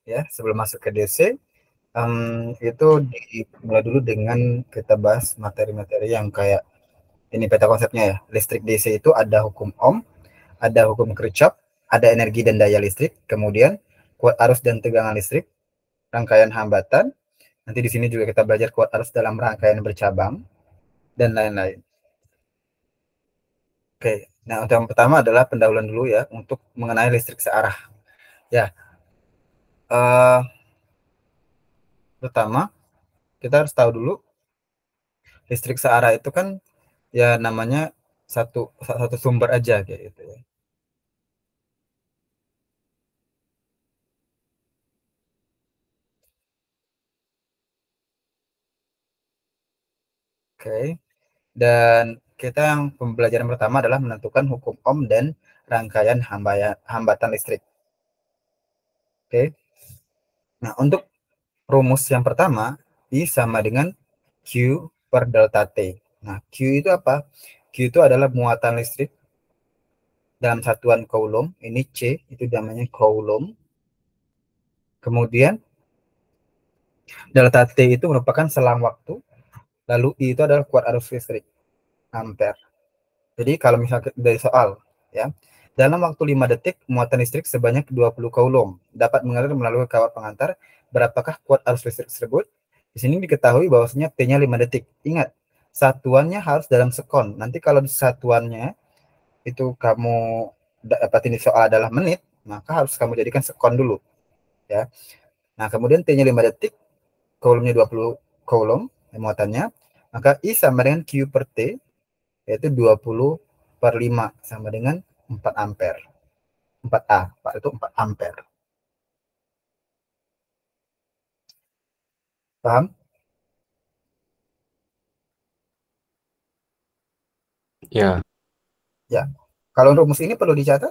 ya. Sebelum masuk ke DC, itu dimulai dulu dengan kita bahas materi-materi yang kayak ini peta konsepnya ya. Listrik DC itu ada hukum Ohm, ada hukum Kirchhoff, ada energi dan daya listrik, kemudian kuat arus dan tegangan listrik, rangkaian hambatan. Nanti di sini juga kita belajar kuat arus dalam rangkaian bercabang dan lain-lain. Oke, nah untuk yang pertama adalah pendahuluan dulu ya untuk mengenai listrik searah. Ya, uh, pertama kita harus tahu dulu listrik searah itu kan ya namanya satu satu sumber aja kayak gitu ya. Oke, dan kita yang pembelajaran pertama adalah menentukan hukum Ohm dan rangkaian hambatan listrik. Oke, nah untuk rumus yang pertama, I sama dengan Q per delta T. Nah, Q itu apa? Q itu adalah muatan listrik dalam satuan coulomb. Ini C, itu namanya coulomb. Kemudian, delta T itu merupakan selang waktu. Lalu I itu adalah kuat arus listrik, ampere. Jadi, kalau misalnya dari soal, ya, dalam waktu 5 detik, muatan listrik sebanyak 20 coulomb dapat mengalir melalui kawat pengantar. Berapakah kuat arus listrik tersebut? Di sini diketahui bahwasanya T-nya 5 detik. Ingat, satuannya harus dalam sekon. Nanti kalau satuannya itu kamu dapatin di soal adalah menit, maka harus kamu jadikan sekon dulu, ya. Nah, kemudian T-nya 5 detik, coulombnya 20 coulomb muatannya, maka I sama dengan Q per T, yaitu 20 per 5 sama dengan 4 ampere. 4A, 4 itu 4 ampere. Paham? Ya, Ya. Kalau rumus ini perlu dicatat?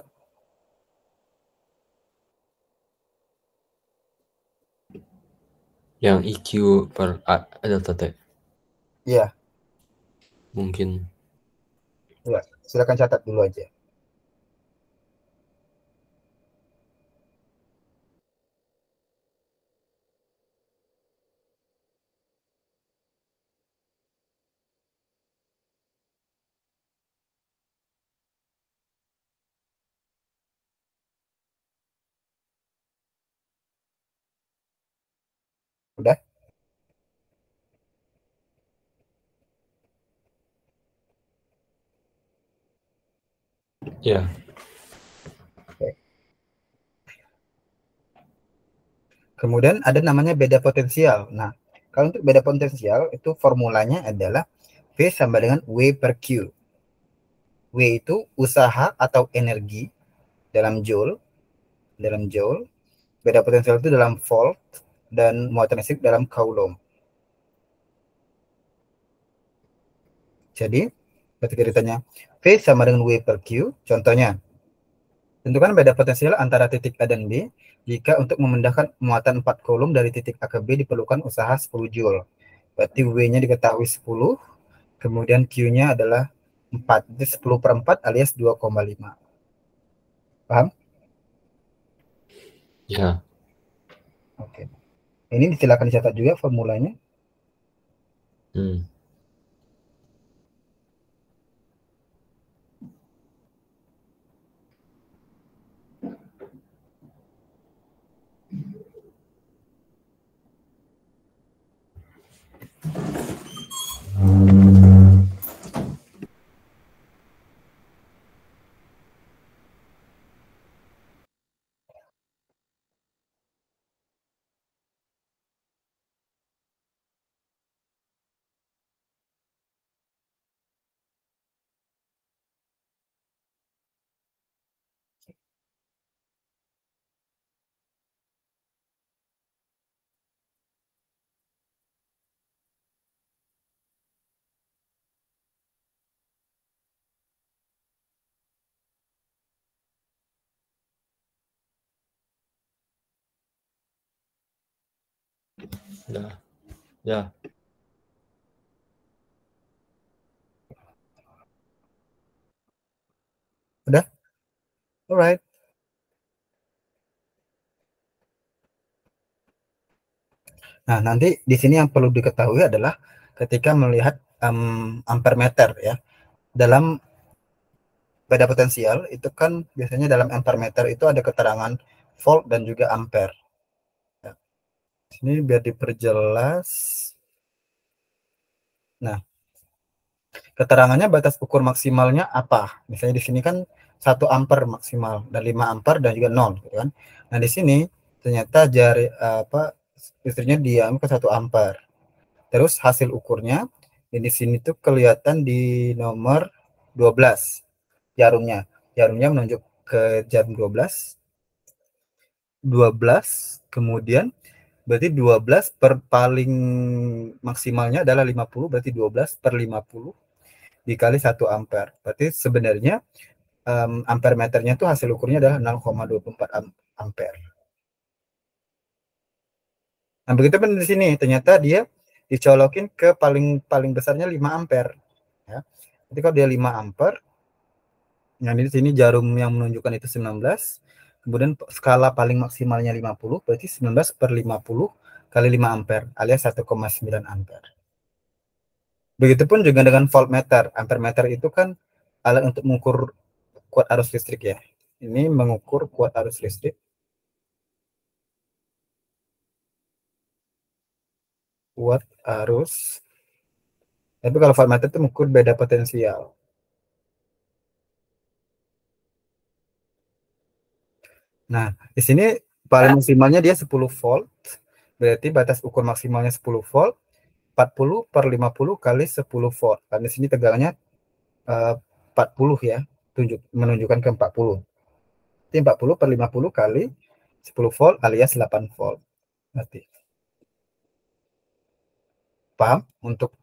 yang IQ per delta T. Iya. Mungkin. Ya, silakan catat dulu aja. Udah? Ya. Oke. Kemudian ada namanya beda potensial. Nah, kalau untuk beda potensial itu formulanya adalah V sama dengan W per Q. W itu usaha atau energi dalam joule, dalam joule. Beda potensial itu dalam volt dan muatan listrik dalam coulomb. Jadi, ketika ditanya V sama dengan W per Q, contohnya, tentukan beda potensial antara titik A dan B jika untuk memindahkan muatan 4 coulomb dari titik A ke B diperlukan usaha 10 joule. Berarti W-nya diketahui 10, kemudian Q-nya adalah 4. Jadi 10 per 4 alias 2,5. Paham? Ya. Oke. Ini silakan dicatat juga formulanya. Hmm. Ya. Ya. Udah? Alright. Nah, nanti di sini yang perlu diketahui adalah ketika melihat ampere meter ya. Dalam beda potensial itu kan biasanya dalam ampere meter itu ada keterangan volt dan juga ampere. Ya. Ini biar diperjelas. Nah, keterangannya batas ukur maksimalnya apa? Misalnya di sini kan 1 ampere maksimal dan 5 ampere dan juga 0 gitu kan. Nah, di sini ternyata listriknya diam ke 1 ampere. Terus hasil ukurnya di sini tuh kelihatan di nomor 12 jarumnya. Jarumnya menunjuk ke jarum 12 kemudian berarti 12 per paling maksimalnya adalah 50, berarti 12 per 50 dikali 1 ampere. Berarti sebenarnya ampere meternya itu hasil ukurnya adalah 0,24 ampere. Nah, begitu pun di sini ternyata dia dicolokin ke paling paling besarnya 5 ampere ya. Jadi kalau dia 5 ampere, nah di sini jarum yang menunjukkan itu 19, kemudian skala paling maksimalnya 50, berarti 19 per 50 kali 5 ampere alias 1,9 ampere. Begitupun juga dengan voltmeter. Ampere meter itu kan alat untuk mengukur kuat arus listrik ya. Ini mengukur kuat arus listrik. Kuat arus. Tapi kalau voltmeter itu mengukur beda potensial. Nah, di sini paling maksimalnya dia 10 volt. Berarti batas ukur maksimalnya 10 volt. 40 per 50 kali 10 volt. Karena di sini tegangannya 40 ya. Menunjukkan ke 40. Jadi 40 per 50 kali 10 volt alias 8 volt. Berarti paham untuk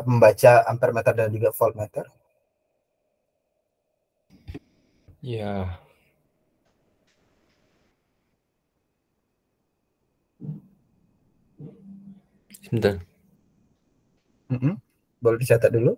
membaca ampere meter dan juga voltmeter? Ya. Sebentar. Boleh dicatat dulu.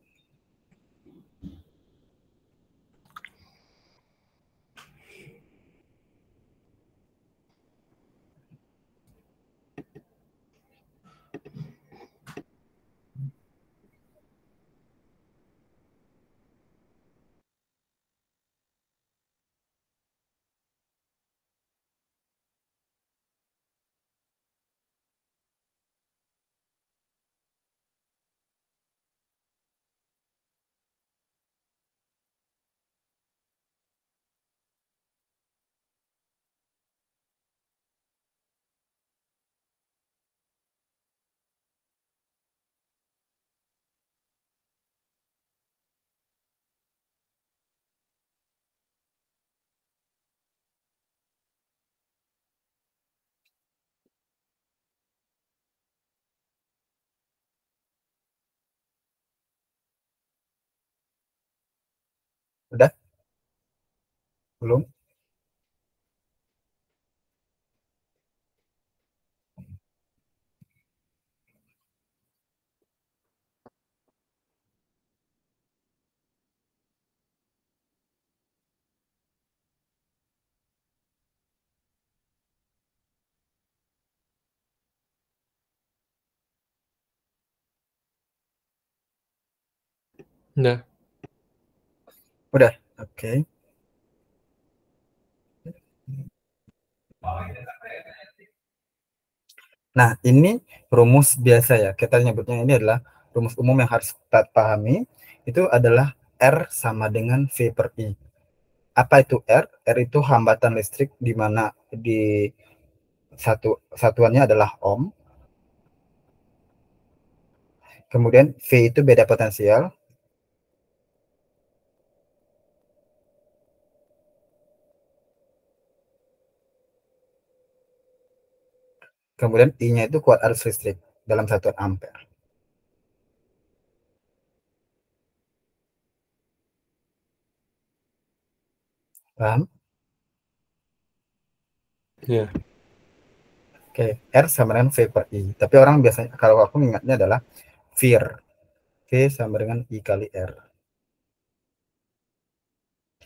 Udah? Belum? Udah. Udah. Oke. Nah, ini rumus biasa ya. Kita nyebutnya ini adalah rumus umum yang harus kita pahami. Itu adalah R sama dengan V per I. Apa itu R? R itu hambatan listrik di mana di satuannya adalah ohm. Kemudian V itu beda potensial. Kemudian I-nya itu kuat arus listrik dalam satuan ampere. Paham? Ya. Oke, R sama dengan V per I. Tapi orang biasanya, kalau aku ingatnya adalah VIR. V sama dengan I kali R.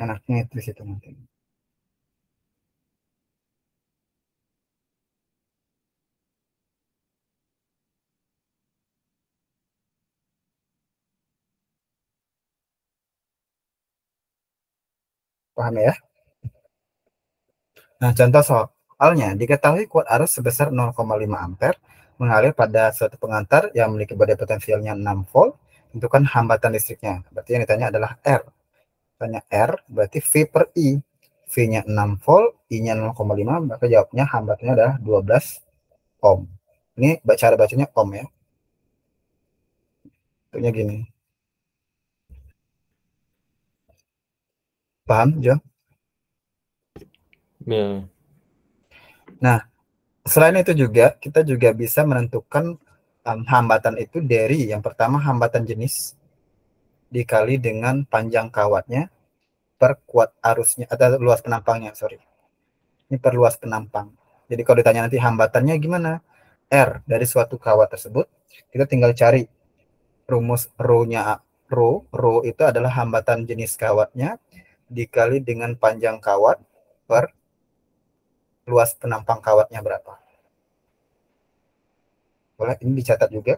Enaknya itu di situ nanti. Paham ya? Nah, contoh soalnya, diketahui kuat arus sebesar 0,5 ampere mengalir pada suatu pengantar yang memiliki badai potensialnya 6 volt, tentukan hambatan listriknya. Berarti yang ditanya adalah R. Tanya R, berarti V per I. V-nya 6 volt, I-nya 0,5, maka jawabnya hambatannya adalah 12 ohm. Ini cara bacanya ohm ya. Tentunya gini. Paham, Jo? Ya. Nah, selain itu juga, kita juga bisa menentukan hambatan itu dari yang pertama hambatan jenis dikali dengan panjang kawatnya per kuat arusnya atau luas penampangnya, sorry. Ini per luas penampang. Jadi kalau ditanya nanti hambatannya gimana? R dari suatu kawat tersebut, kita tinggal cari rumus rho-nya. Rho itu adalah hambatan jenis kawatnya dikali dengan panjang kawat per luas penampang kawatnya berapa. Boleh ini dicatat juga.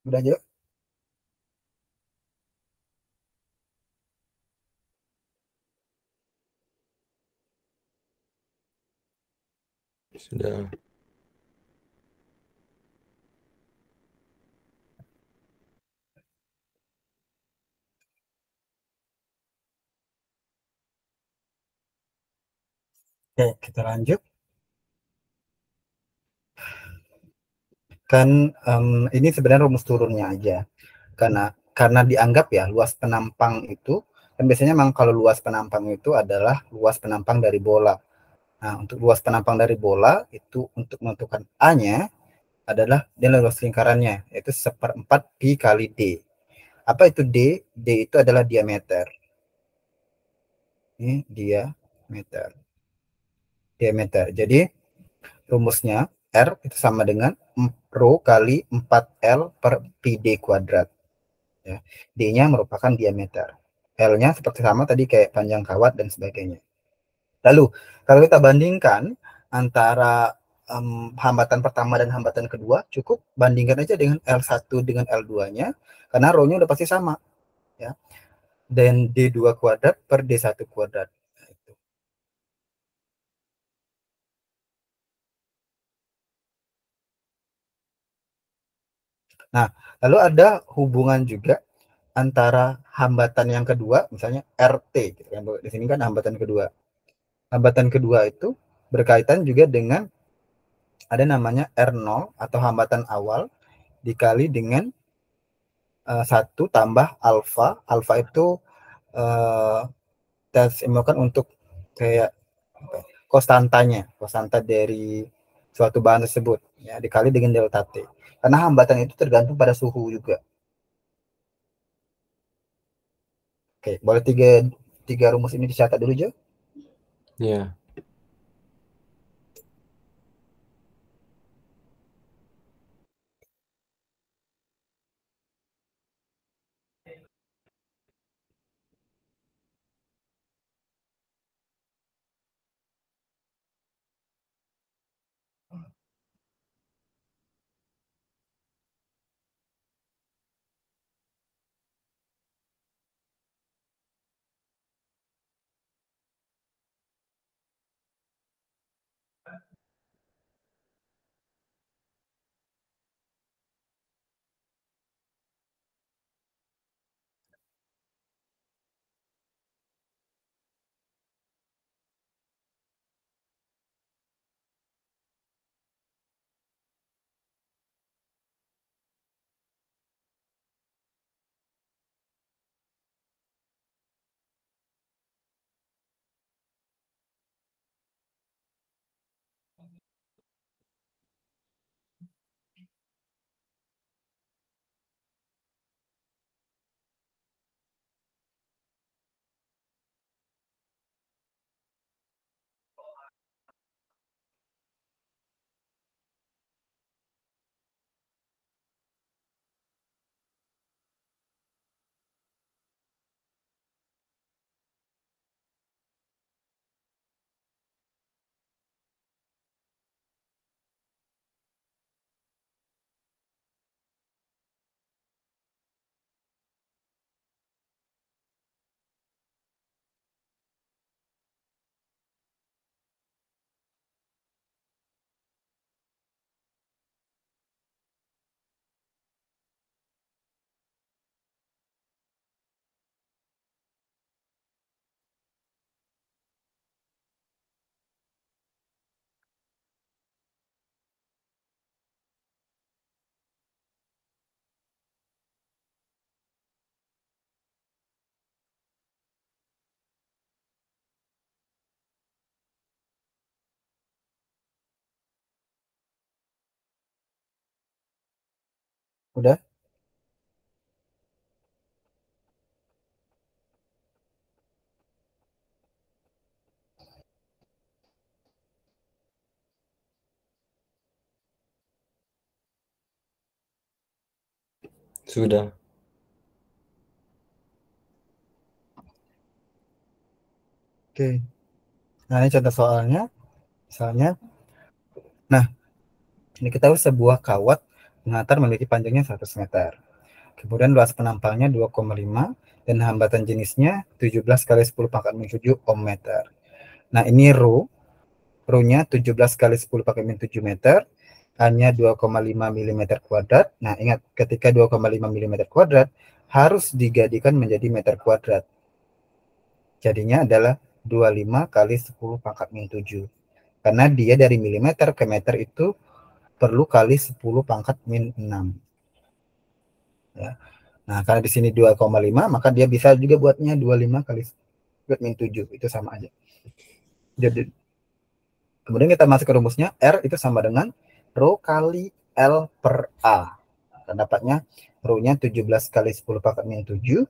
Udah aja. Sudah. Oke, kita lanjut. Kan ini sebenarnya rumus turunnya aja. Karena dianggap ya luas penampang itu kan biasanya memang kalau luas penampang itu adalah luas penampang dari bola. Nah, untuk luas penampang dari bola itu untuk menentukan A-nya adalah dia luas lingkarannya yaitu seperempat pi kali D. Apa itu D? D itu adalah diameter. Ini diameter. Diameter. Jadi rumusnya R itu sama dengan rho kali 4L per pi D kuadrat. Ya. D-nya merupakan diameter. L-nya seperti sama tadi kayak panjang kawat dan sebagainya. Lalu, kalau kita bandingkan antara hambatan pertama dan hambatan kedua, cukup bandingkan aja dengan L1 dengan L2-nya, karena rho-nya udah pasti sama. Ya. Dan D2 kuadrat per D1 kuadrat. Nah, lalu ada hubungan juga antara hambatan yang kedua, misalnya RT, gitu kan. Di sini kan hambatan kedua. Hambatan kedua itu berkaitan juga dengan ada namanya R0 atau hambatan awal dikali dengan 1 tambah alfa. Alfa itu kita simbolkan untuk kayak konstanta dari suatu bahan tersebut ya dikali dengan delta T. Karena hambatan itu tergantung pada suhu juga. Oke, boleh tiga rumus ini dicatat dulu, Jo? Ya. Udah? Sudah. Oke. Nah, ini contoh soalnya. Misalnya, nah, ini kita tahu sebuah kawat mengantar memiliki panjangnya 100 meter. Kemudian luas penampangnya 2,5 dan hambatan jenisnya 17 kali 10 pangkat min 7 ohm meter. Nah, ini Rho-nya 17 kali 10 pangkat min 7 meter, hanya 2,5 mm kuadrat. Nah, ingat, ketika 2,5 mm kuadrat harus digadikan menjadi meter kuadrat. Jadinya adalah 25 kali 10 pangkat min 7. Karena dia dari milimeter ke meter itu perlu kali 10 pangkat min 6. Ya. Nah, karena di sini 2,5, maka dia bisa juga buatnya 25 kali min 7. Itu sama aja. Jadi, kemudian kita masuk ke rumusnya, R itu sama dengan Rho kali L per A. Dan dapatnya Rho-nya 17 kali 10 pangkat min 7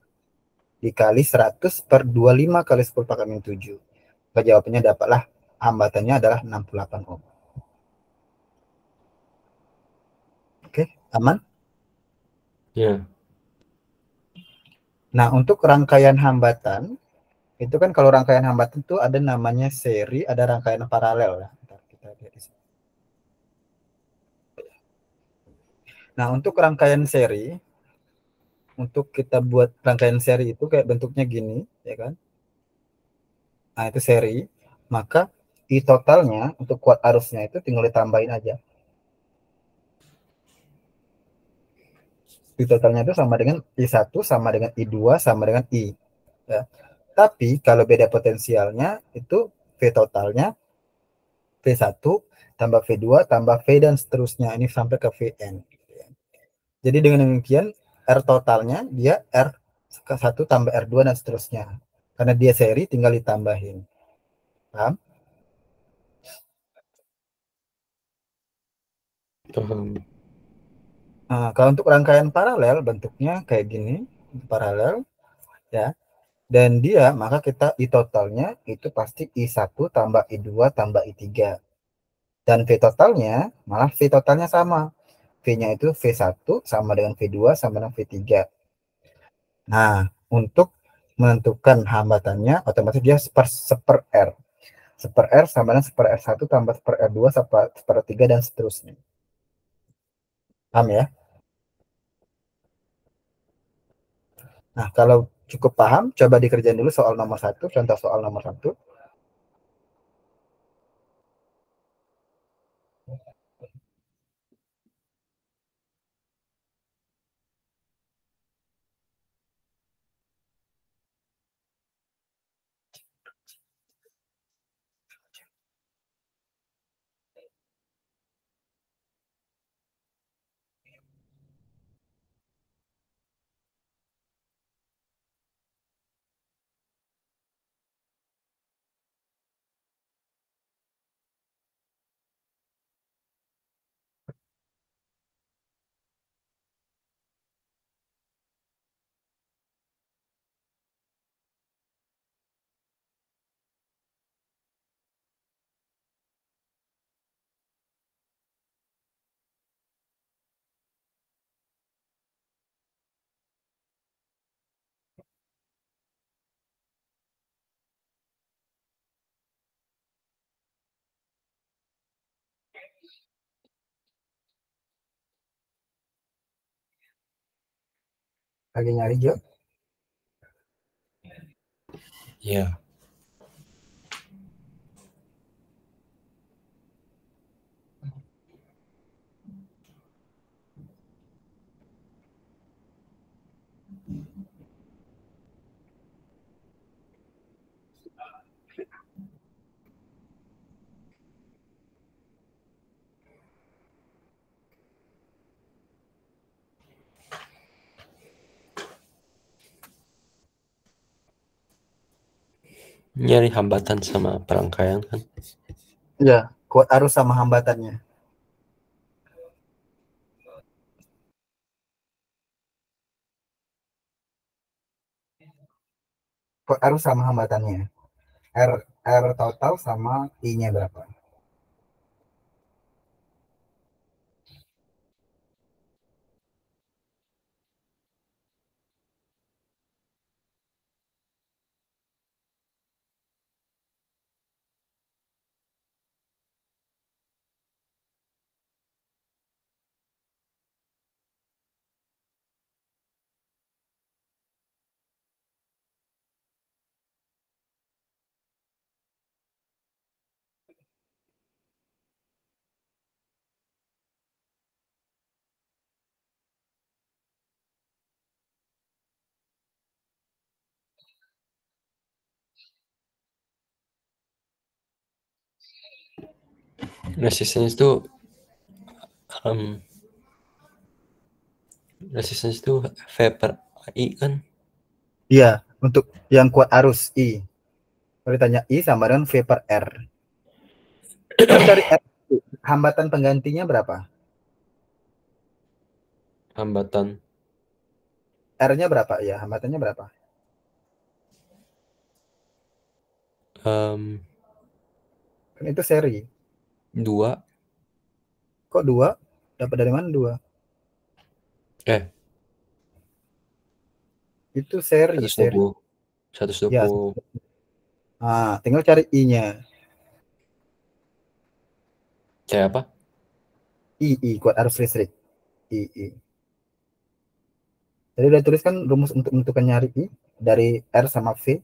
dikali 100 per 25 kali 10 pangkat min 7. Maka jawabannya dapatlah hambatannya adalah 68 ohm. Oke, aman? Ya. Nah, untuk rangkaian hambatan, itu kan kalau rangkaian hambatan itu ada namanya seri, ada rangkaian paralel. Kita lihat di sini. Nah, untuk rangkaian seri, untuk kita buat rangkaian seri itu kayak bentuknya gini, ya kan? Nah, itu seri. Maka I totalnya untuk kuat arusnya itu tinggal ditambahin aja. I totalnya itu sama dengan I1 sama dengan I2 sama dengan I. Ya. Tapi kalau beda potensialnya itu V totalnya V1 tambah V2 tambah V dan seterusnya. Ini sampai ke Vn. Jadi dengan demikian R totalnya dia R1 tambah R2 dan seterusnya. Karena dia seri tinggal ditambahin. Paham? Paham. Nah, kalau untuk rangkaian paralel bentuknya kayak gini, paralel ya. Dan dia maka kita I totalnya itu pasti I1 tambah I2 tambah I3. Dan V totalnya malah V totalnya sama. V-nya itu V1 sama dengan V2 sama dengan V3. Nah, untuk menentukan hambatannya otomatis dia seper R. Seper R sama dengan seper R1 tambah seper R2 seper R3 dan seterusnya. Paham ya? Nah, kalau cukup paham, coba dikerjain dulu soal nomor 1, contoh soal nomor 1. Lagi nyari, Jo? Ya. Nyari hambatan sama perangkaian kan? Iya, kuat arus sama hambatannya. kuat arus sama hambatannya. R R total sama I-nya berapa? Resistance itu um, resistance itu V per I kan? Iya, untuk yang kuat arus I. Kalau ditanya I sama dengan V per R. Kamu cari R, hambatan penggantinya berapa? Hambatan R-nya berapa? Ya, hambatannya berapa? Kan itu seri. 2 Kok 2? Dapat dari mana 2? Itu seri, seri. 120 Ya, 120. nah, tinggal cari I-nya. Kayak apa? I, kuat arus listrik. I. Jadi udah tuliskan rumus untuk menentukan nyari I dari R sama V.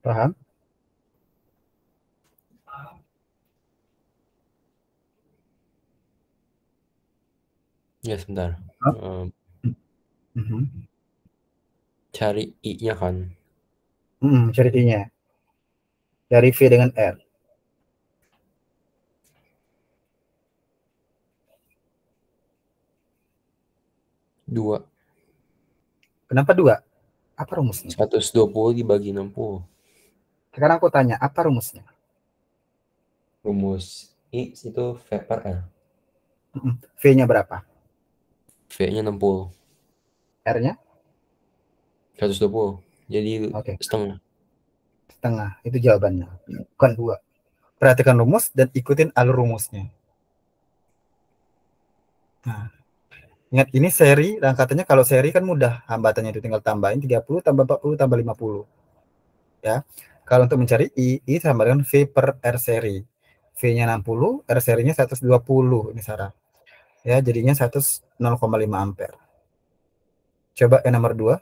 Paham? Ya sebentar. Mhm. Cari I-nya kan. Cari I-nya. Dari V dengan R. 2. Kenapa 2? Apa rumusnya? 120 dibagi 60. Sekarang aku tanya, apa rumusnya? Rumus I itu V per R. V-nya berapa? V-nya 60. R-nya? 120. Jadi Oke, setengah. setengah. Itu jawabannya. Bukan 2. Perhatikan rumus dan ikutin alur rumusnya. Nah, ingat ini seri, dan katanya kalau seri kan mudah. Hambatannya itu tinggal tambahin 30 tambah 40 tambah 50. Ya. Kalau untuk mencari I sama dengan V per R seri. V-nya 60, R serinya 120 ini Sarah. Ya, jadinya 0,5 ampere. Coba yang nomor 2.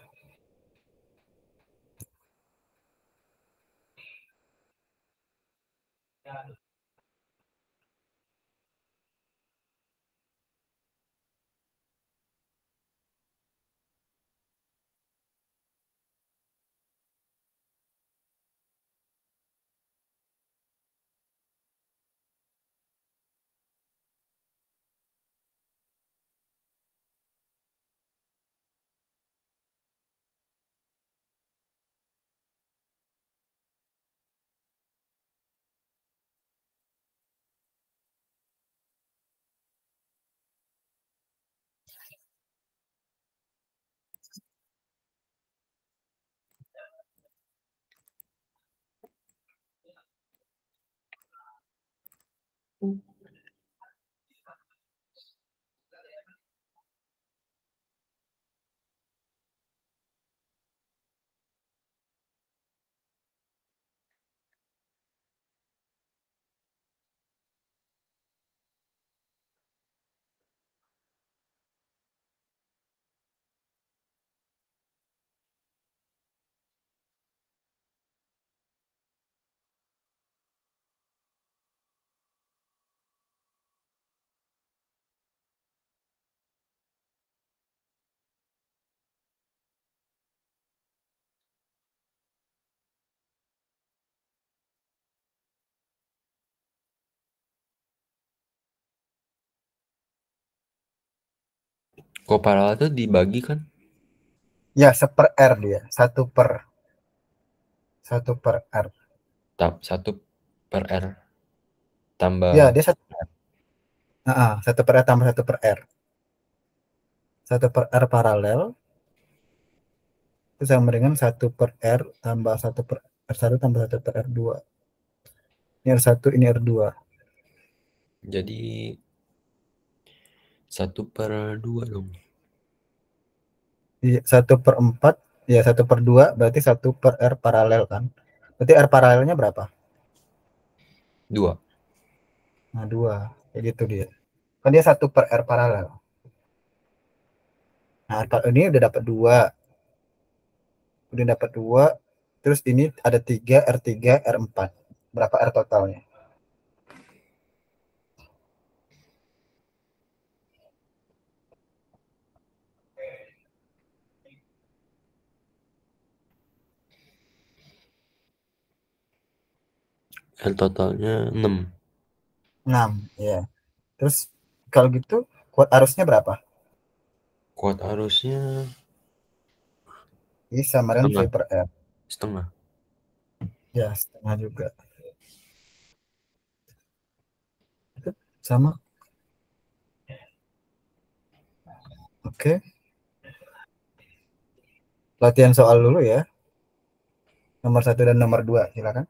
Koparalel itu dibagi kan? Ya, 1/R dia. 1/R. 1/R tambah Ya, dia 1/R tambah 1/R. 1/R paralel itu sama dengan 1/R tambah 1/R1 tambah 1/R2. Ini R1, ini R2. jadi 1/2 dong. 1/4, ya 1/2 berarti 1/R paralel kan. Berarti R paralelnya berapa? 2. Nah, 2. Kayak gitu dia. Kan dia 1/R paralel. Nah, ini udah dapat 2. Udah dapat 2. Terus ini ada 3, R3, R4. Berapa R totalnya? L totalnya 6. 6, ya. Terus kalau gitu kuat arusnya berapa? Kuat arusnya Ini sama dengan V setengah. per R. Setengah. Ya, setengah juga. Itu sama. Oke. Latihan soal dulu ya. Nomor 1 dan nomor 2, silakan.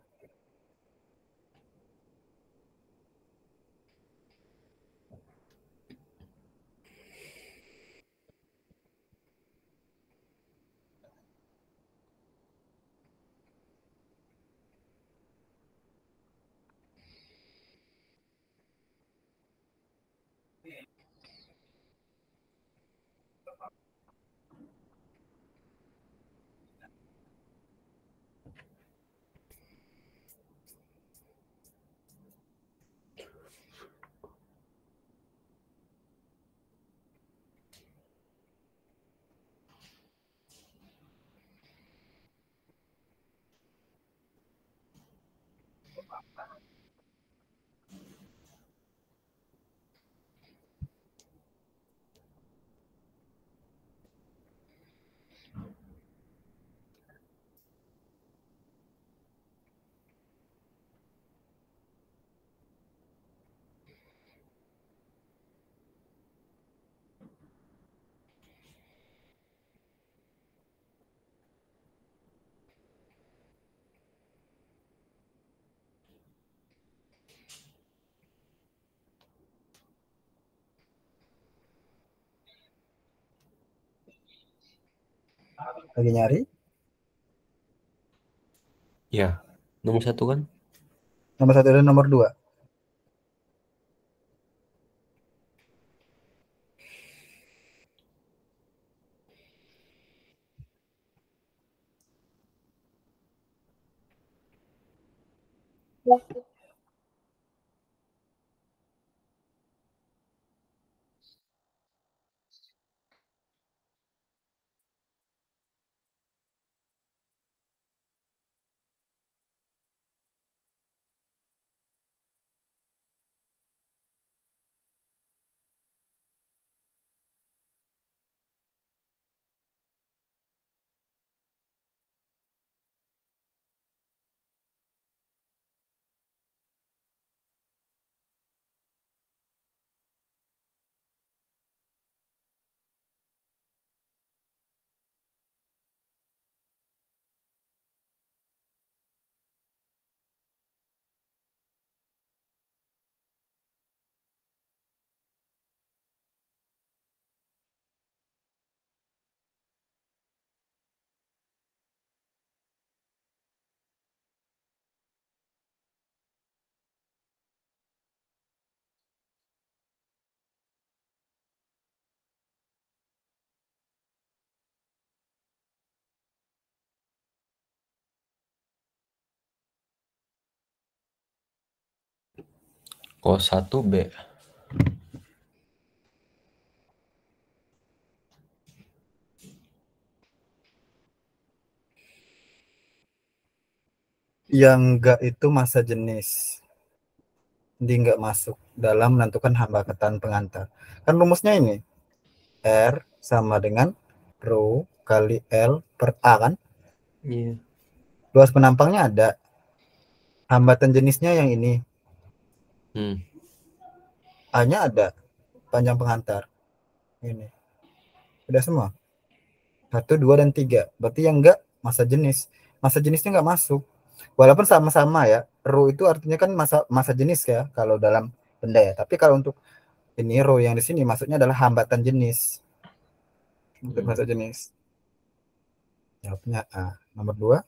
Lagi nyari? Ya. Nomor 1 kan? Nomor 1 dan nomor 2. Kos 1 B. Yang enggak itu masa jenis. Dia enggak masuk dalam menentukan hambatan pengantar. Kan rumusnya ini. R sama dengan rho kali L per A kan? Iya. Luas penampangnya ada. Hambatan jenisnya yang ini. A-nya ada. Panjang pengantar. Ini. Udah semua. 1, 2, dan 3. Berarti yang enggak masa jenis. Masa jenisnya enggak masuk. Walaupun sama-sama ya. Rho itu artinya kan masa jenis ya. Kalau dalam benda ya. Tapi kalau untuk ini rho yang di sini maksudnya adalah hambatan jenis. Bukan masa jenis. Jawabnya A. Nomor 2.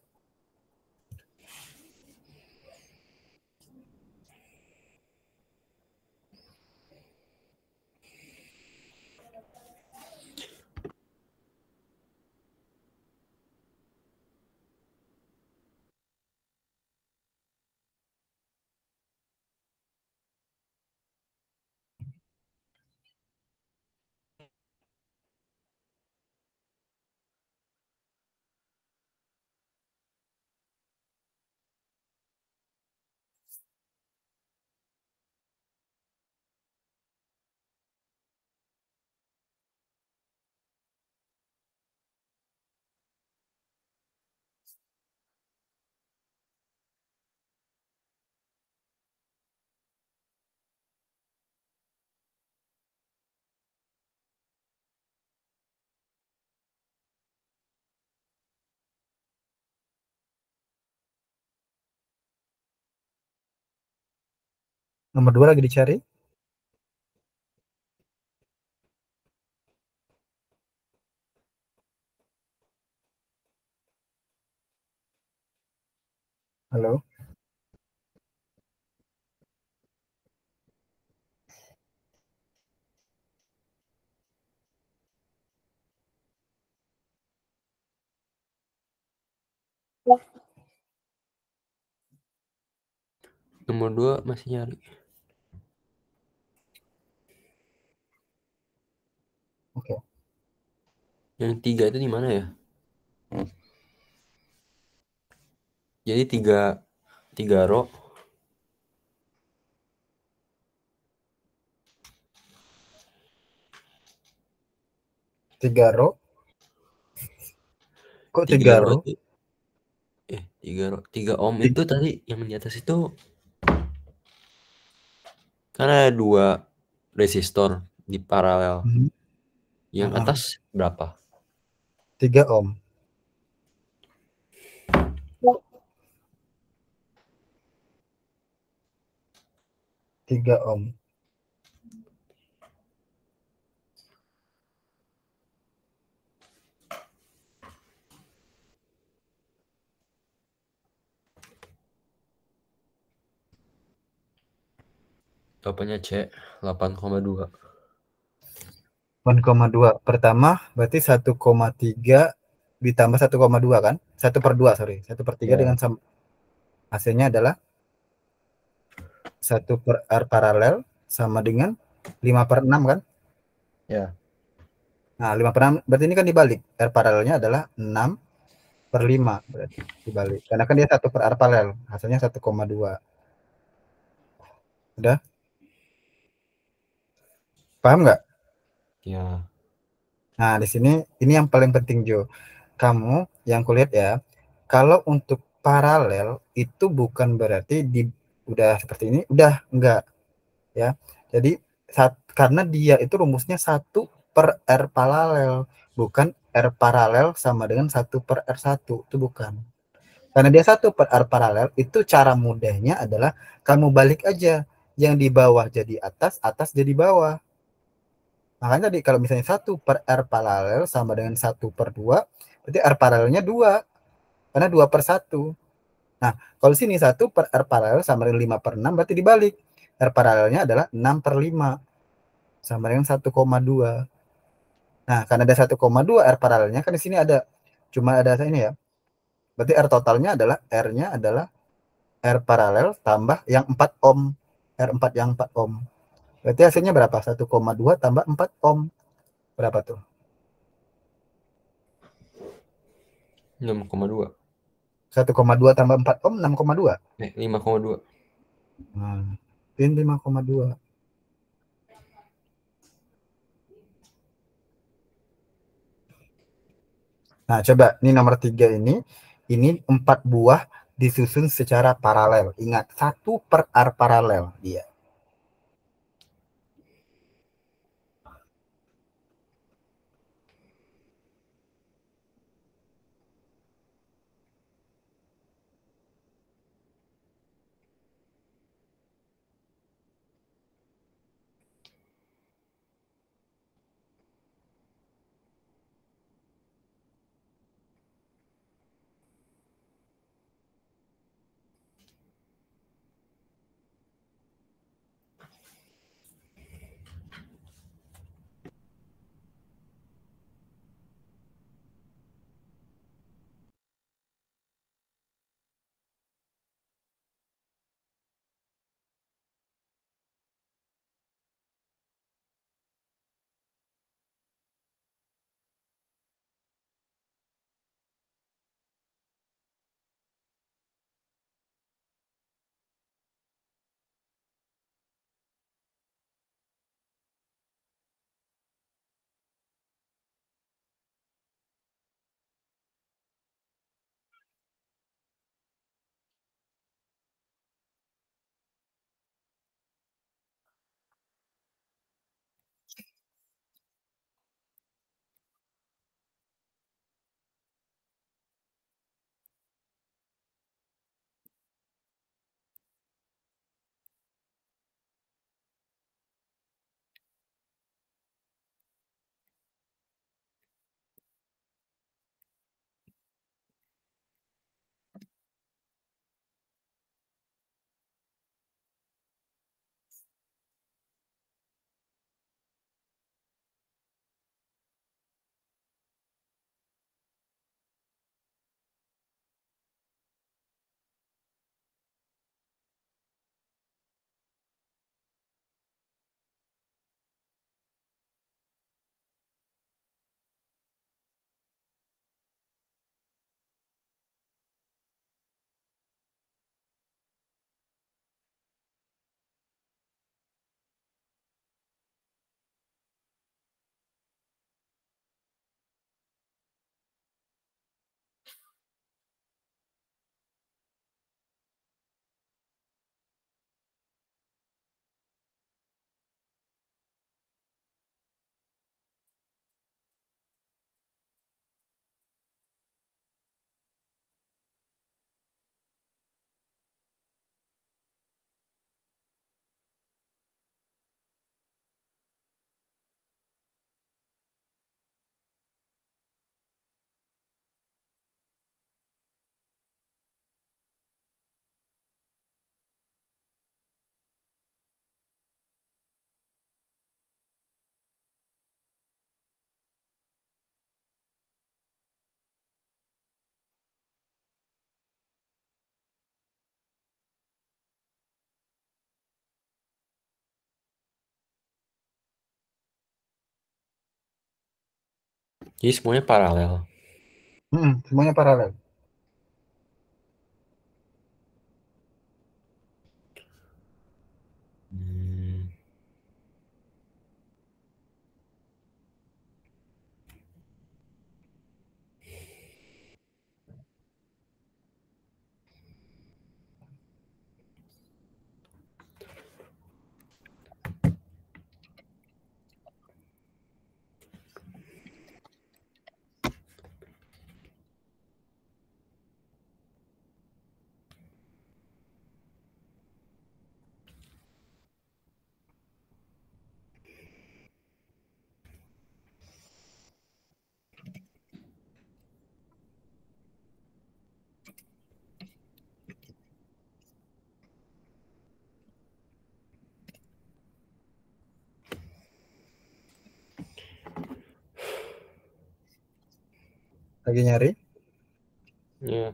Nomor 2 lagi dicari. Halo. Nomor 2 masih nyari. Oke. Yang 3 itu di mana ya? Jadi 3 rho. 3 rho. Kok 3 3 rho rho? itu 3 ohm itu tadi yang di atas itu kan ada 2 resistor di paralel. Yang atas berapa? 3 ohm. 3 ohm. Jawabannya C, 8,2. 8,2. Pertama berarti 1,3 ditambah 1,2 kan? 1/2 sorry. 1/3 dengan hasilnya adalah 1 per R paralel sama dengan 5/6 kan? Ya. Nah 5/6 berarti ini kan dibalik. R paralelnya adalah 6/5 berarti dibalik. Karena kan dia 1 per R paralel. Hasilnya 1,2. Udah? Paham nggak? Ya. Nah di sini ini yang paling penting Jo. Kamu yang kulihat ya. Kalau untuk paralel itu bukan berarti udah seperti ini, udah enggak ya. Jadi karena dia itu rumusnya 1 per R paralel, bukan R paralel sama dengan 1 per R1, itu bukan. Karena dia 1 per R paralel, itu cara mudahnya adalah kamu balik aja, yang di bawah jadi atas, atas jadi bawah. Makanya tadi kalau misalnya 1 per R paralel sama dengan 1/2, berarti R paralelnya 2, karena 2/1. Nah, kalau sini 1 per R paralel sama dengan 5/6, berarti dibalik. R paralelnya adalah 6/5 sama dengan 1,2. Nah, karena ada 1,2 R paralelnya, kan di sini ada cuma ada ini ya. Berarti R totalnya adalah R-nya adalah R paralel tambah yang 4 ohm. R4 yang 4 ohm. Berarti hasilnya berapa? 1,2 tambah 4 ohm. Berapa tuh? 6,2. 1,2 tambah 4 ohm 6,2. 5,2. Nah, ini 5,2. Nah, coba ini nomor 3 ini 4 buah disusun secara paralel. Ingat, 1 per R paralel dia. Jadi semuanya paralel. Semuanya paralel. Lagi nyari? Ya.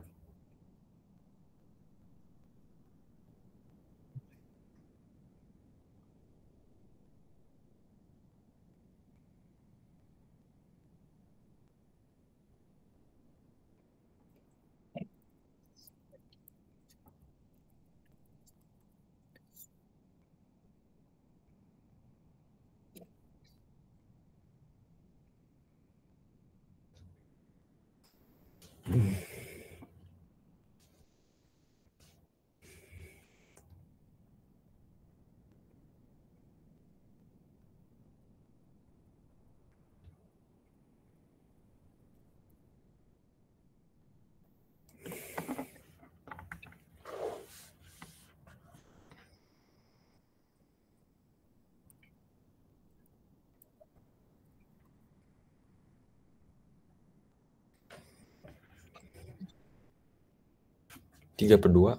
3/2.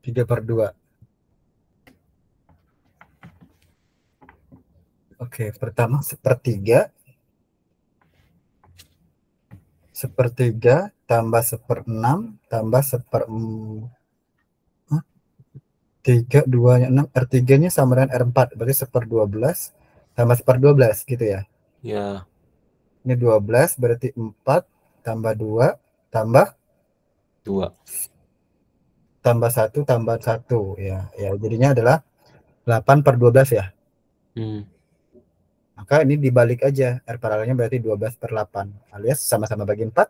3/2. Oke, pertama sepertiga tambah 1/6 tambah 3, 2-nya 6, R3-nya sama dengan R4, berarti 1/12 tambah 1/12 gitu ya. Ya, Ini 12, berarti 4 tambah 2 tambah 2. 1 tambah 1 ya. Ya, jadinya adalah 8/12 ya. Maka ini dibalik aja, R paralelnya berarti 12/8 alias sama-sama bagi 4,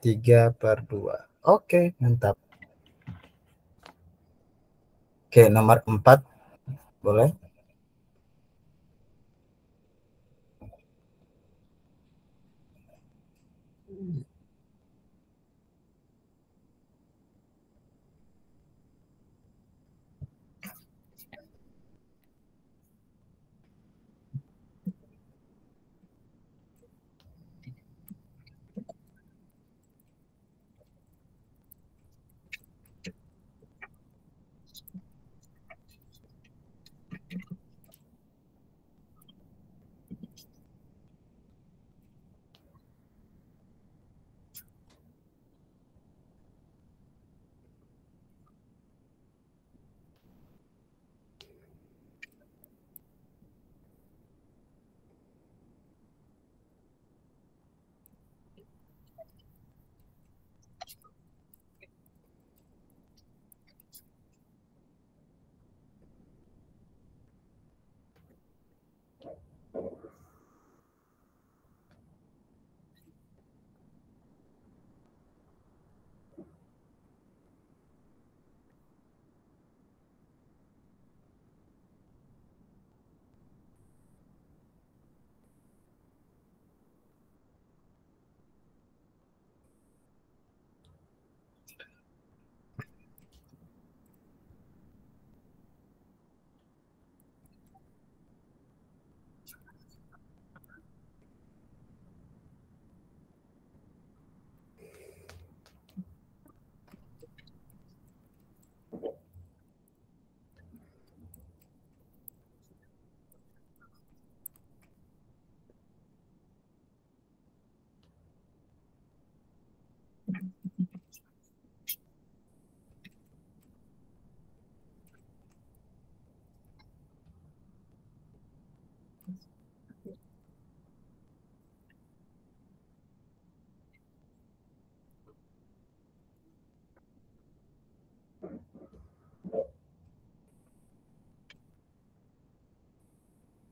3/2. Oke, mantap. Oke, nomor 4 boleh.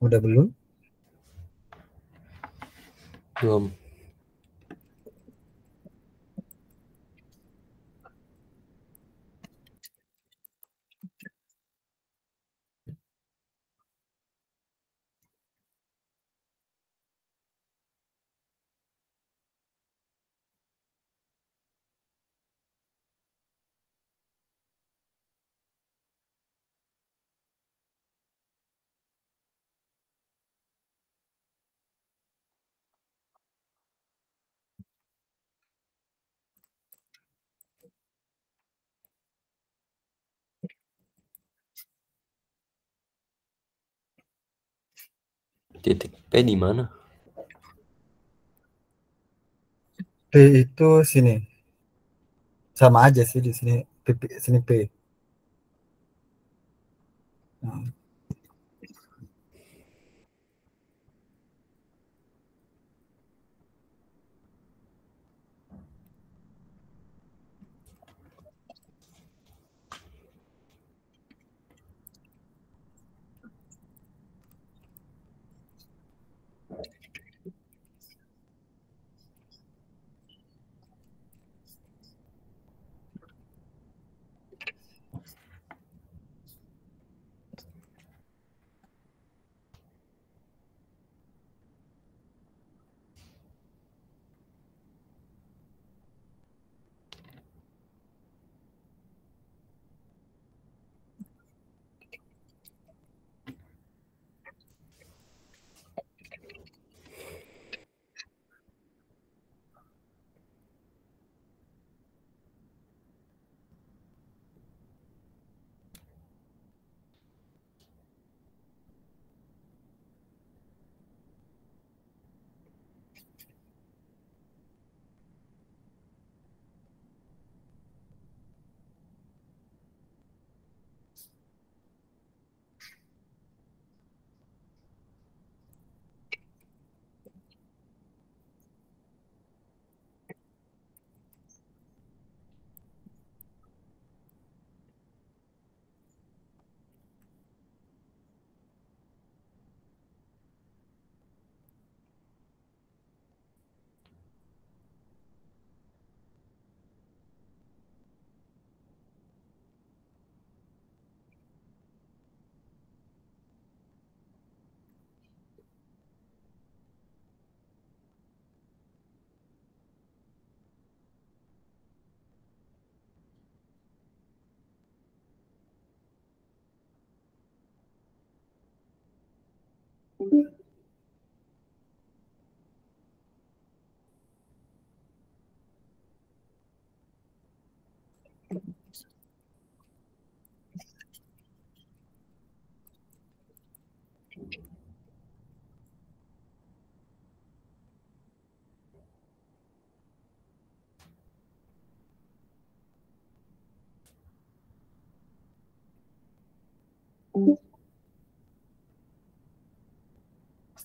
Udah belum? Belum. Titik P di mana? P itu sini. Sama aja sih di sini. Sini P. Nah,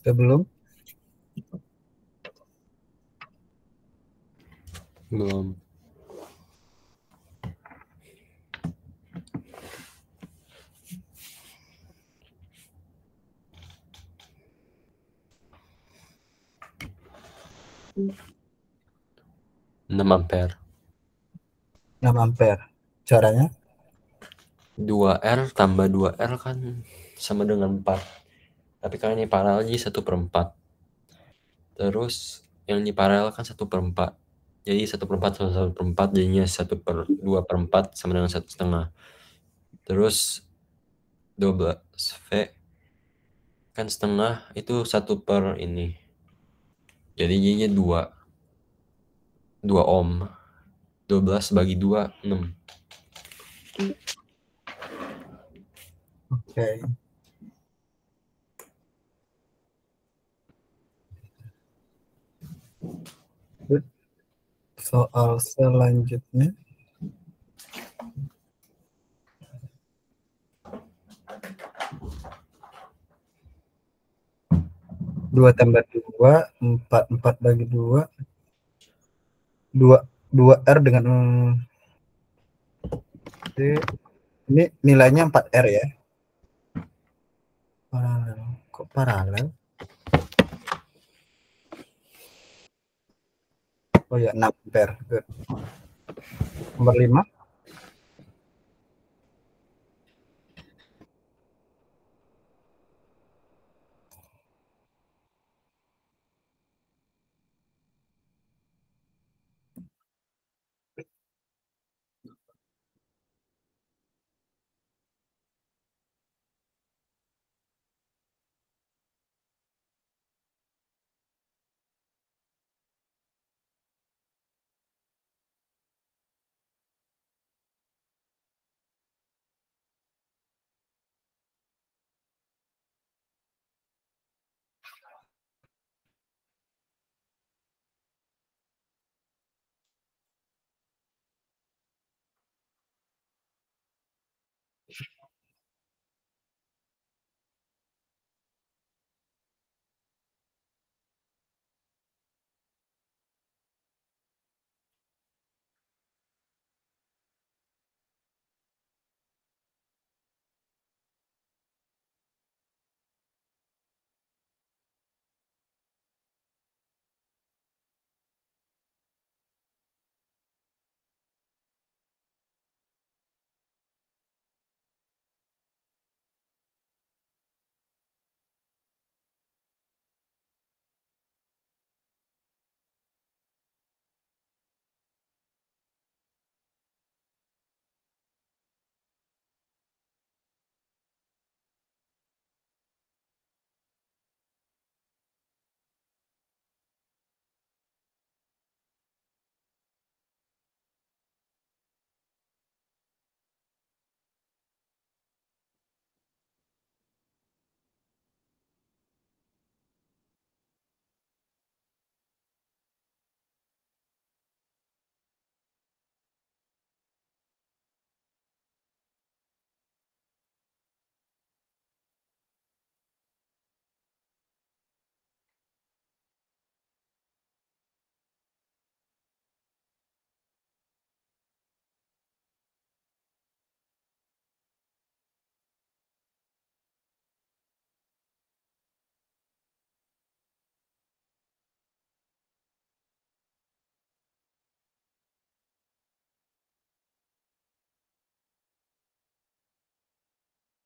Sebelum Belum. Enam ampere. 6 ampere. Caranya? 2R tambah 2R kan sama dengan 4. Tapi karena ini paralel jadi 1/4. Terus yang ini paralel kan 1/4. Jadi 1/4 sama 1/4 jadinya 1/2/4 sama dengan 1,5. Terus 12V kan setengah itu 1 per ini. Jadi jadinya 2 ohm. 12 bagi 2, 6. Oke. Good. Soal selanjutnya. Dua tambah dua, empat bagi dua, dua R dengan ini nilainya 4 R ya. Paralel. Kok paralel? Oh ya, 6 ampere. Good. Nomor 5.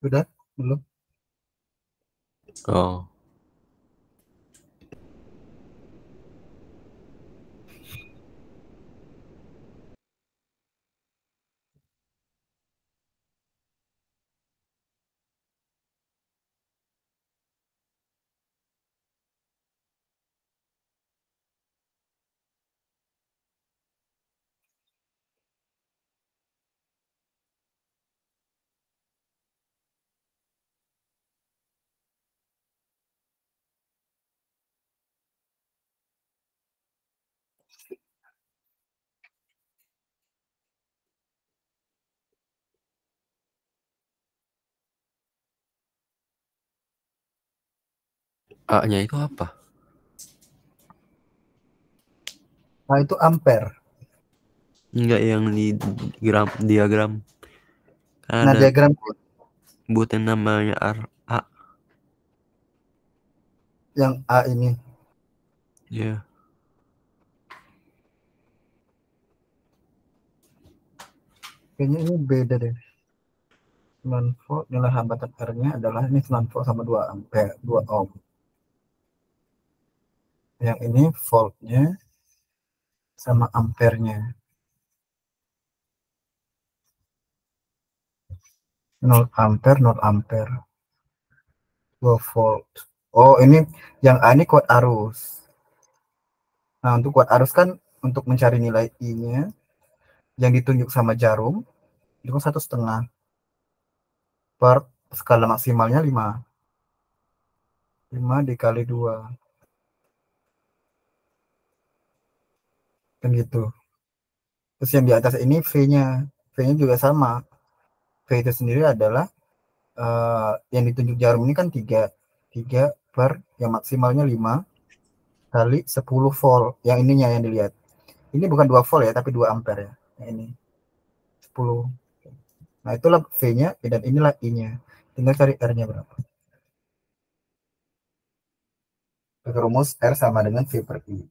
Sudah? Belum? Oh. A-nya itu apa? A itu ampere. Enggak yang di diagram. Kan Nah, ada diagram buat yang namanya A. yang A ini. Ya. Kayaknya ini beda deh. 9 volt nilai hambatan R-nya adalah ini 9 volt sama 2 ampere, 2 ohm. Yang ini voltnya sama ampernya. 0 ampere, 0 ampere. 2 volt. Oh, ini yang A ini kuat arus. Nah, untuk kuat arus kan untuk mencari nilai I-nya yang ditunjuk sama jarum itu kan 1,5 per skala maksimalnya 5. 5 dikali 2 kan gitu. Terus yang di atas ini V-nya. V-nya juga sama. V itu sendiri adalah yang ditunjuk jarum ini kan 3. 3 per yang maksimalnya 5 kali 10 volt. Yang ininya yang dilihat. Ini bukan 2 volt ya, tapi 2 ampere ya. Yang ini 10. Nah, itulah V-nya dan inilah I-nya. Tinggal cari R-nya berapa. Pakai rumus R sama dengan V per I.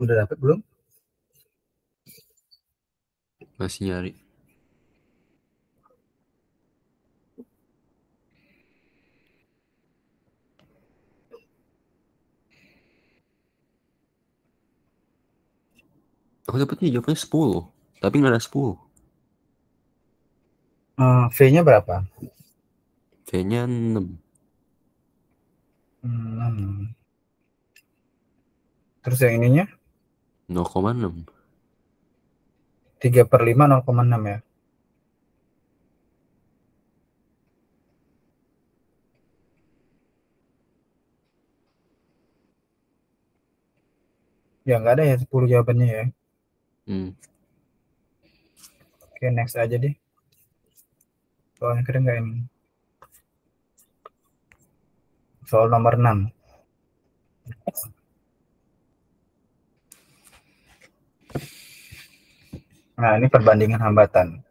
Udah dapet belum? Masih nyari. Aku dapetnya jawabannya 10. Tapi nggak ada 10. V-nya berapa? V-nya 6. 6. Terus yang ininya? 0,6. 3 per 5, 0,6 ya? Ya, nggak ada ya 10 jawabannya ya. Oke, next aja deh. Soalnya keren nggak ini? Soal nomor 6. Nah, ini perbandingan hambatan.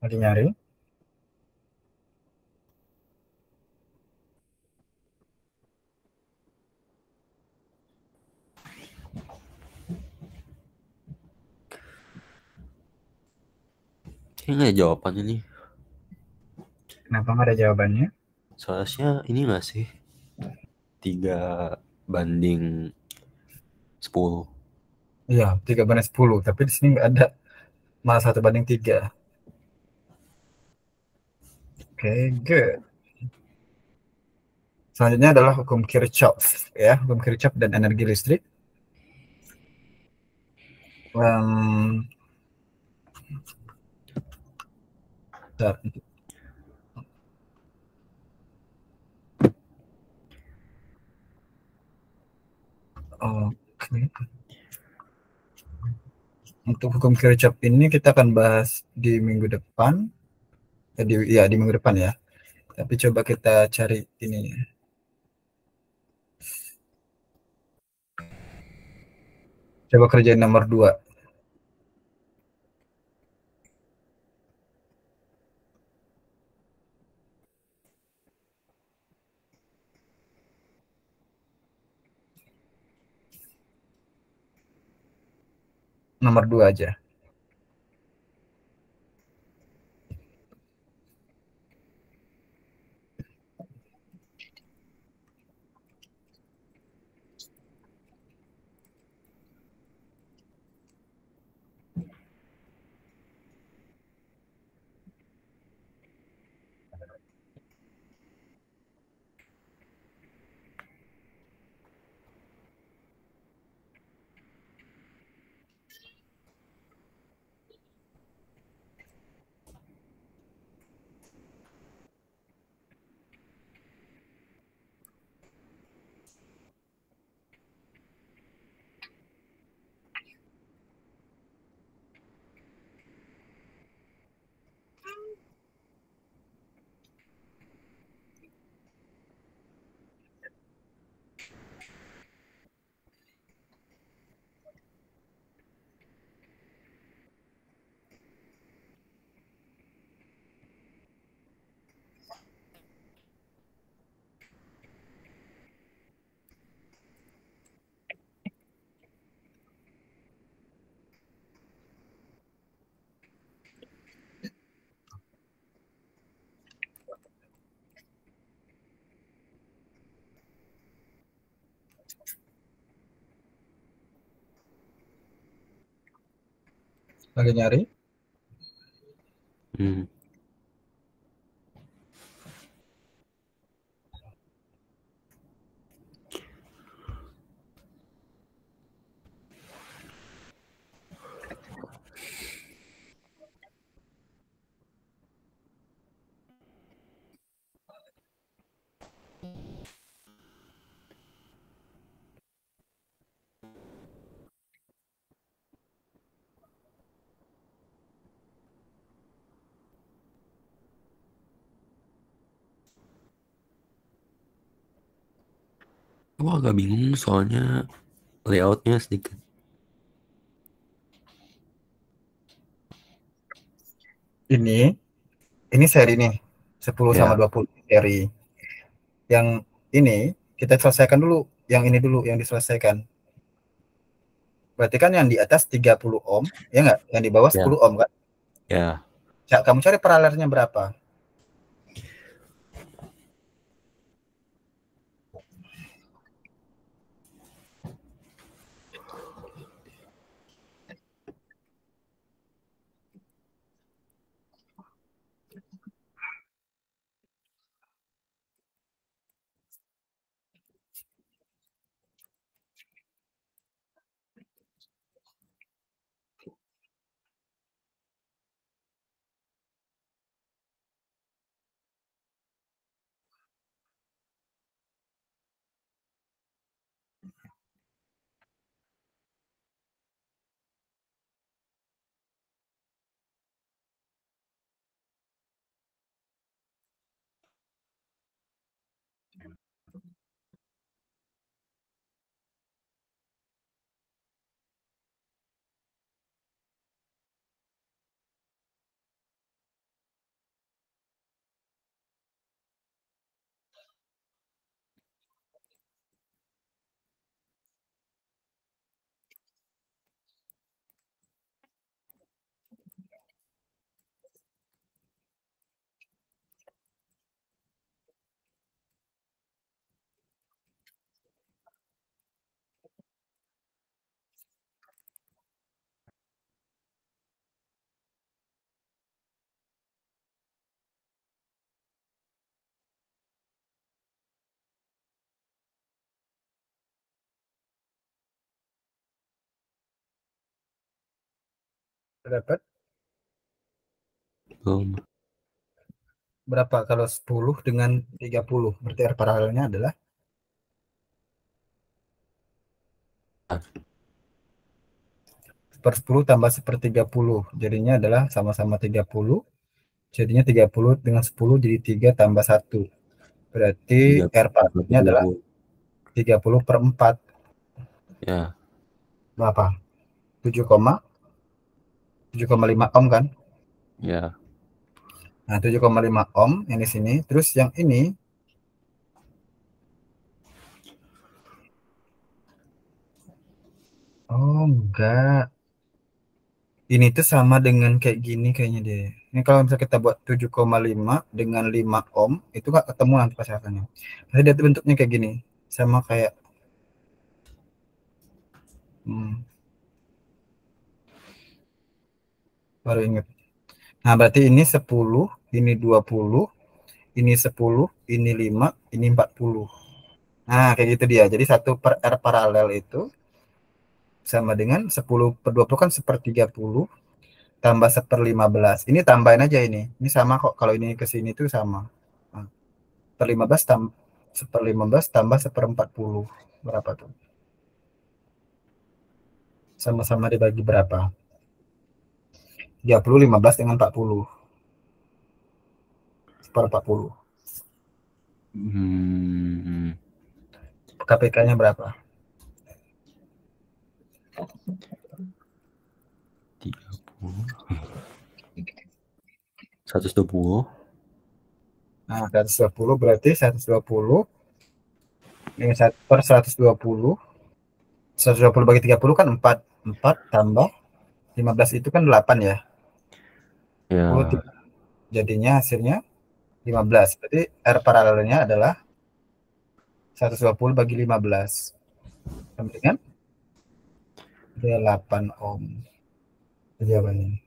Lagi nyari. Kayaknya nggak ada jawabannya nih. Kenapa nggak ada jawabannya? Soalnya ini nggak sih? 3/10. Iya, 3/10. Tapi di sini nggak ada. Malah 1/3. Oke, good. Selanjutnya adalah hukum Kirchhoff, ya, hukum Kirchhoff dan energi listrik. Um, bentar. Oke. Untuk hukum Kirchhoff ini kita akan bahas di minggu depan. Ya, di minggu depan ya. Tapi coba kita cari ini. Coba kerjain nomor 2. Nomor 2 aja. Lagi nyari. Hmm. Gua agak bingung soalnya layoutnya sedikit. Ini seri nih. 10 sama Ya, 20 seri. Yang ini kita selesaikan dulu. Yang ini dulu yang diselesaikan. Berarti kan yang di atas 30 ohm, ya nggak? Yang di bawah 10 ya, ohm kan? ya. Ya, kamu cari paralernya berapa? Dapat Belum. berapa kalau 10 dengan 30? Berarti R paralelnya adalah per 10 tambah sepertiga puluh. Jadinya adalah sama-sama 30. Jadinya 30 dengan 10 jadi 3 tambah 1. Berarti R paralelnya adalah 30 per 4. Ya. Berapa? 7,5 ohm kan? Ya. Nah, 7,5 ohm yang di sini. Terus yang ini oh enggak. Ini tuh sama dengan kayak gini kayaknya deh. Ini kalau misalnya kita buat 7,5 dengan 5 ohm, itu nggak ketemu nanti pas hasilnya. Tapi dia tuh bentuknya kayak gini. Sama kayak baru ingat. Nah, berarti ini 10, ini 20, ini 10, ini 5, ini 40. Nah, kayak gitu dia. Jadi 1 per R paralel itu sama dengan 10 per 20 kan seper 30 tambah seper 15. Ini tambahin aja ini. Ini sama kok. Kalau ini ke sini tuh sama. Nah, per 15 seper 15 tambah seper 40. Berapa tuh? Sama-sama dibagi berapa? 30, 15 dengan 40. Seper 40. KPK-nya berapa? 120. Nah, 120 berarti 120 ini per 120. 120 bagi 30 kan 4. 4 tambah 15 itu kan 8 ya. Ya. Jadinya hasilnya 15. Berarti R paralelnya adalah 120 bagi 15. Sama dengan 8 ohm. Jawabannya.